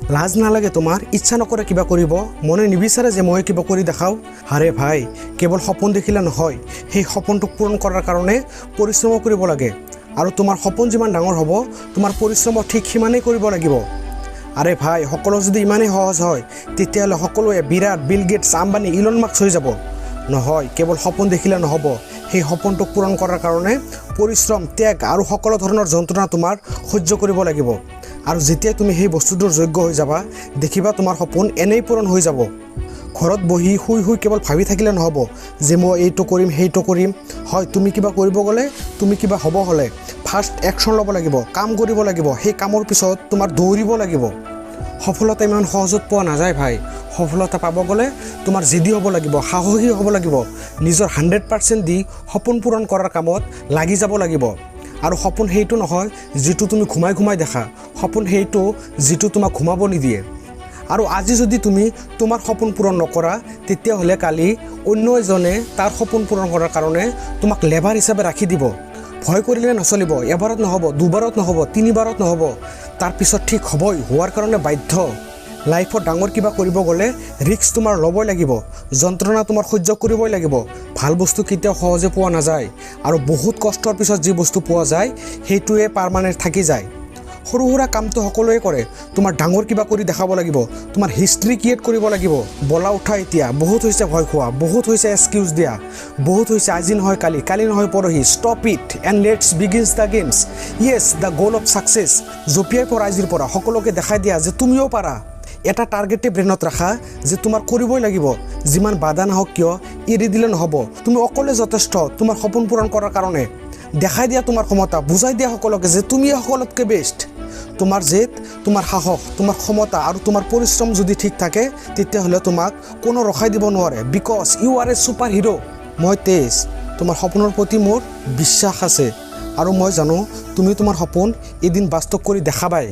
লাজ নালাগে তোমাৰ ইচ্ছা নকৰে কিবা কৰিব মনে নিবিচাৰে যে মই কিবা কৰি দেখাও আৰে ভাই কেৱল সপোন দেখিলে নহয় সেই সপোনটোক পূৰণ কৰাৰ কাৰণে পৰিশ্ৰম কৰিব লাগে আৰু তোমাৰ সপোন যিমান ডাঙৰ হ'ব তোমাৰ পৰিশ্ৰম ঠিক সিমানেই কৰিব লাগিব আৰে ভাই সকলো যদি ইমানেই সহজ হয় তেতিয়াহ'লে সকলোৱে বিৰাট Bill Gates Ambani Elon Musk হৈ যাব নহয় কেৱল সপোন দেখিলে নহ'ব সেই সপোনটোক পূৰণ কৰাৰ কাৰণে পৰিশ্ৰম ত্যাগ আৰু সকলো ধৰণৰ যন্ত্ৰণা তোমাৰ সহ্য কৰিব লাগিব আৰু যেতিয়া তুমি সেই বস্তুটোৰ যোগ্য হৈ যাবা দেখিবা তোমাৰ সপোন এনেই পূৰণ হৈ যাব ঘৰত বহি শুই কেৱল ভাবি থাকিলে নহ'ব যে মই এইটো কৰিম সেইটো কৰিম হয় তুমি কিবা কৰিব গ'লে তুমি কিবা হ'ব হ'লে ফাৰ্ষ্ট একশ্যন ল'ব লাগিব কাম কৰিব লাগিব সেই কামৰ পিছত তোমাৰ দৌৰিব লাগিব সফলতা ইমান সহজত পোৱা নাযায় ভাই সফলতা পাব গ'লে তোমাৰ জিদি হ'ব লাগিব সাহসী হ'ব লাগিব নিজৰ 100% দি সপোন পূৰণ কৰাৰ কামত লাগি যাব লাগিব আৰু সপোন সেইটো নহয় যিটো তুমি ঘুমাই দেখা সপোন সেইটো যিটো তোমাক ঘুমাব নিদিয়ে আৰু আজি যদি তুমি তোমাৰ সপোন পূৰণ নকৰা তেতিয়াহ'লে কালি অন্য এজনে তাৰ সপোন পূৰণ কৰাৰ কাৰণে তোমাক লেবাৰ হিচাপে ৰাখি দিব ভয় কৰিলে নচলিব এবাৰত নহ'ব দুবাৰত নহ'ব তিনিবাৰত নহ'ব তাৰ পিছত ঠিক হ'বই হোৱাৰ কাৰণে বাধ্য লাইফত ডাঙৰ কিবা কৰিব গ'লে ৰিস্ক তোমাৰ ল'বই লাগিব যন্ত্ৰণা তোমাৰ সহ্য কৰিবই লাগিব ভাল বস্তু কেতিয়াও সহজে পোৱা নাযায় আৰু বহুত কষ্টৰ পিছত যি বস্তু পোৱা যায় সেইটোৱে পাৰ্মানেণ্ট থাকি যায় সৰু সুৰা কামটো সকলোৱে কৰে তোমাৰ ডাঙৰ কিবা কৰি দেখাব লাগিব তোমাৰ হিষ্ট্ৰী ক্ৰিয়েট কৰিব লাগিব বলা উঠা এতিয়া বহুত হৈছে ভয় খোৱা বহুত হৈছে এক্সকিউজ দিয়া বহুত হৈছে আজি নহয় কালি নহয় পৰহি stop it and let's begins the games Yes the গ'ল অফ ছাকচেছ জপিয়াই পৰা আজিৰ পৰা সকলোকে দেখাই দিয়া যে তুমিও পাৰা এটা টাৰ্গেটে ব্ৰেইনত ৰাখা যে তোমাৰ কৰিবই লাগিব যিমান বাধা নহওক কিয় এৰি দিলে নহ'ব তুমি অকলে যথেষ্ট তোমাৰ সপোন পূৰণ কৰাৰ কাৰণে দেখাই দিয়া তোমাৰ ক্ষমতা বুজাই দিয়া সকলোকে যে তুমি সকলোতকৈ বেষ্ট তোমাৰ জেদ তোমাৰ সাহস তোমাৰ ক্ষমতা আৰু তোমাৰ পৰিশ্ৰম যদি ঠিক থাকে তেতিয়াহ'লে তোমাক কোনো ৰখাই দিব নোৱাৰে because you are a super hero মই তেজ তোমাৰ সপোনৰ প্ৰতি মোৰ বিশ্বাস আছে আৰু মই জানো তুমি তোমাৰ সপোন এদিন বাস্তৱ কৰি দেখাবাই